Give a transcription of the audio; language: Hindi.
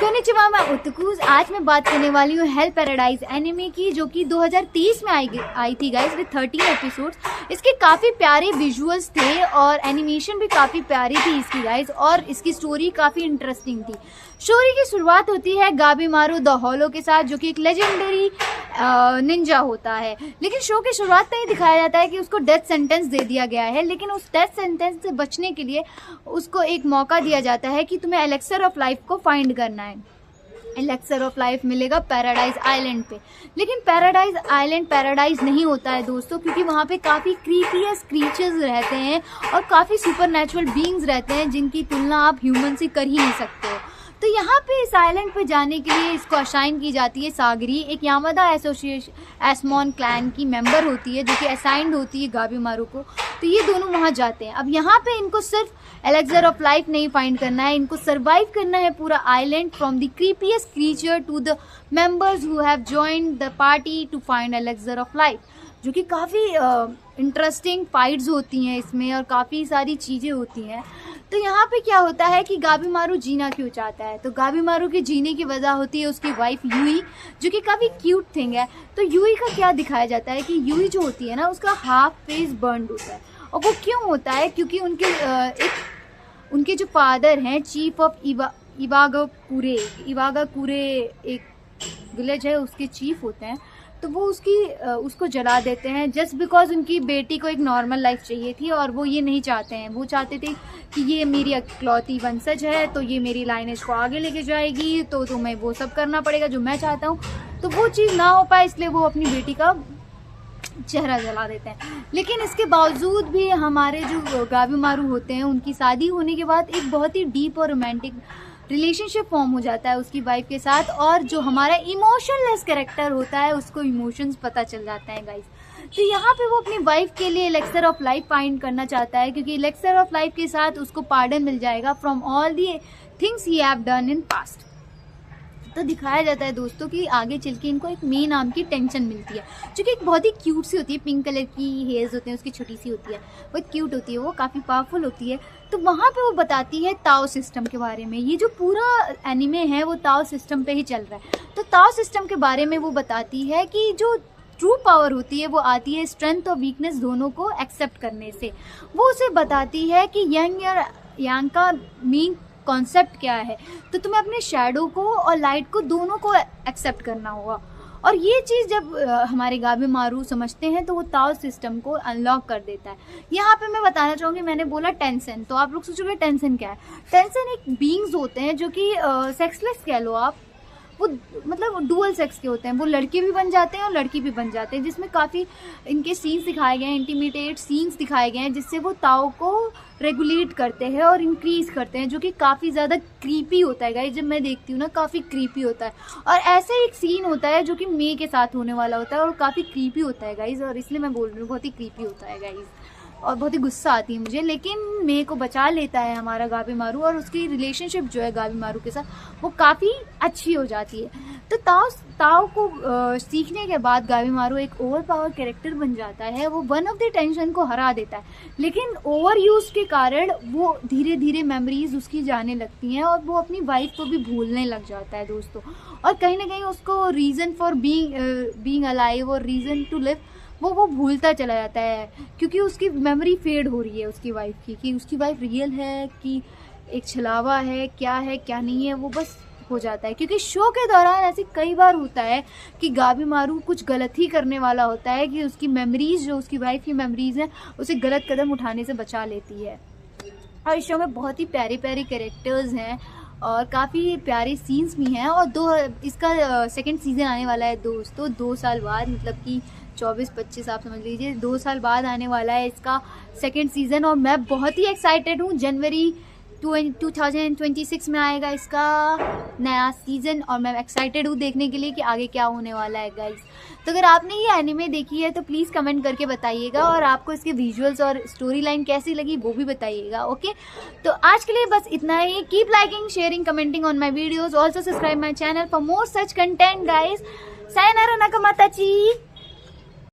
कोनिचिवा, मैं उत्कुज। आज मैं बात करने वाली हूँ हेल पैराडाइज एनिमे की, जो कि 2023 में आई थी गाइस विद 13 एपिसोड्स। इसके काफ़ी प्यारे विजुअल्स थे और एनिमेशन भी काफ़ी प्यारी थी इसकी गाइस, और इसकी स्टोरी काफ़ी इंटरेस्टिंग थी। स्टोरी की शुरुआत होती है गाबीमारू द हॉलो के साथ, जो कि एक लेजेंडरी निंजा होता है। लेकिन शो की शुरुआत में ही दिखाया जाता है कि उसको डेथ सेंटेंस दे दिया गया है, लेकिन उस डेथ सेंटेंस से बचने के लिए उसको एक मौका दिया जाता है कि तुम्हें एलेक्सर ऑफ लाइफ को फाइंड करना है। एलेक्सर ऑफ लाइफ मिलेगा पैराडाइज आइलैंड पे, लेकिन पैराडाइज आइलैंड पैराडाइज नहीं होता है दोस्तों, क्योंकि वहाँ पे काफ़ी क्रीपीएस क्रीचर्स रहते हैं और काफ़ी सुपरनैचुरल बीइंग्स रहते हैं जिनकी तुलना आप ह्यूमन से कर ही नहीं सकते हो। तो यहाँ पे इस आइलैंड पे जाने के लिए इसको असाइन की जाती है सागरी, एक यामादा एसोसिएशन एस्मॉन क्लैन की मेंबर होती है, जो कि असाइंड होती है गाबीमारू को। तो ये दोनों वहाँ जाते हैं। अब यहाँ पे इनको सिर्फ एलेक्सर ऑफ लाइफ नहीं फाइंड करना है, इनको सर्वाइव करना है पूरा island from the creepiest creature to the members who have joined the party to find elixir of life, जो कि काफ़ी इंटरेस्टिंग फाइट्स होती हैं इसमें और काफ़ी सारी चीज़ें होती हैं। तो यहाँ पे क्या होता है कि गाबीमारू जीना क्यों चाहता है, तो गाबीमारू के जीने की वजह होती है उसकी वाइफ यूई, जो कि काफ़ी क्यूट थिंग है। तो यूई का क्या दिखाया जाता है कि यूई जो होती है ना, उसका हाफ फेस बर्न्ड होता है। और वो क्यों होता है, क्योंकि उनके जो फादर हैं चीफ ऑफ इवागाकुरे एक विलेज है, उसके चीफ होते हैं। तो वो उसको जला देते हैं जस्ट बिकॉज उनकी बेटी को एक नॉर्मल लाइफ चाहिए थी, और वो ये नहीं चाहते हैं। वो चाहते थे कि ये मेरी इकलौती वंशज है, तो ये मेरी लाइनेज को आगे लेके जाएगी, तो तुम्हें वो सब करना पड़ेगा जो मैं चाहता हूँ। तो वो चीज़ ना हो पाए, इसलिए वो अपनी बेटी का चेहरा जला देते हैं। लेकिन इसके बावजूद भी हमारे जो गाबीमारू होते हैं, उनकी शादी होने के बाद एक बहुत ही डीप और रोमांटिक रिलेशनशिप फॉर्म हो जाता है उसकी वाइफ के साथ, और जो हमारा इमोशनलेस कैरेक्टर होता है उसको इमोशंस पता चल जाते हैं गाइस। तो यहाँ पे वो अपनी वाइफ के लिए एलेक्सर ऑफ लाइफ फाइंड करना चाहता है, क्योंकि एलेक्सर ऑफ लाइफ के साथ उसको पार्डन मिल जाएगा from all the things he have done in past. तो दिखाया जाता है दोस्तों कि आगे चल के इनको एक मे नाम की टेंशन मिलती है, जो कि एक बहुत ही क्यूट सी होती है, पिंक कलर की हेयर्स होते हैं उसकी, छोटी सी होती है, वो क्यूट होती है, वो काफ़ी पावरफुल होती है। तो वहाँ पे वो बताती है ताओ सिस्टम के बारे में। ये जो पूरा एनिमे है वो ताओ सिस्टम पे ही चल रहा है। तो ताओ सिस्टम के बारे में वो बताती है कि जो ट्रू पावर होती है वो आती है स्ट्रेंथ और वीकनेस दोनों को एक्सेप्ट करने से। वो उसे बताती है कि यंग और यांग का मेन कॉन्सेप्ट क्या है, तो तुम्हें अपने शैडो को और लाइट को दोनों को एक्सेप्ट करना होगा। और ये चीज़ जब हमारे गाबीमारू समझते हैं तो वो ताओ सिस्टम को अनलॉक कर देता है। यहाँ पे मैं बताना चाहूँगी, मैंने बोला टेंशन, तो आप लोग सोचोगे टेंशन क्या है। टेंशन एक बीइंग्स होते हैं जो कि सेक्सलेस कह लो आप, वो मतलब डुअल सेक्स के होते हैं, वो लड़के भी बन जाते हैं और लड़की भी बन जाते हैं, जिसमें काफ़ी इनके सीन्स दिखाए गए हैं, इंटीमिडेट सीन्स दिखाए गए हैं, जिससे वो ताओ को रेगुलेट करते हैं और इंक्रीज़ करते हैं, जो कि काफ़ी ज़्यादा क्रीपी होता है गाइस। जब मैं देखती हूँ ना, काफ़ी क्रीपी होता है। और ऐसे एक सीन होता है जो कि मे के साथ होने वाला होता है और काफ़ी क्रीपी होता है गाइस, और इसलिए मैं बोल रही हूँ बहुत ही क्रीपी होता है गाइस, और बहुत ही गुस्सा आती है मुझे। लेकिन मे को बचा लेता है हमारा गाबीमारू, और उसकी रिलेशनशिप जो है गाबीमारू के साथ वो काफ़ी अच्छी हो जाती है। तो ताओ को सीखने के बाद गाबीमारू एक ओवर पावर कैरेक्टर बन जाता है। वो वन ऑफ द टेंशन को हरा देता है, लेकिन ओवर यूज के कारण वो धीरे धीरे मेमोरीज उसकी जाने लगती हैं और वो अपनी वाइफ को भी भूलने लग जाता है दोस्तों। और कहीं ना कहीं उसको रीज़न फॉर बीइंग अलाइव और रीज़न टू लिव वो भूलता चला जाता है, क्योंकि उसकी मेमोरी फेड हो रही है उसकी वाइफ की, कि उसकी वाइफ रियल है कि एक छलावा है, क्या नहीं है, वो बस हो जाता है। क्योंकि शो के दौरान ऐसे कई बार होता है कि गाबीमारू कुछ गलत ही करने वाला होता है, कि उसकी मेमोरीज जो उसकी वाइफ की मेमोरीज हैं उसे गलत कदम उठाने से बचा लेती है। और इस शो में बहुत ही प्यारे प्यारे कैरेक्टर्स हैं और काफ़ी प्यारे सीन्स भी हैं। और इसका सेकंड सीज़न आने वाला है दोस्तों 2 साल बाद, मतलब कि 24-25 आप समझ लीजिए, 2 साल बाद आने वाला है इसका सेकंड सीज़न। और मैं बहुत ही एक्साइटेड हूँ। जनवरी 2026 में आएगा इसका नया सीज़न, और मैं एक्साइटेड हूँ देखने के लिए कि आगे क्या होने वाला है गाइस। तो अगर आपने ये एनिमे देखी है तो प्लीज़ कमेंट करके बताइएगा, और आपको इसके विजुअल्स और स्टोरी लाइन कैसी लगी वो भी बताइएगा। ओके, तो आज के लिए बस इतना ही। Keep liking, sharing, commenting on my videos. Also subscribe my channel for more such content guys. सायनारा नाकामाताची।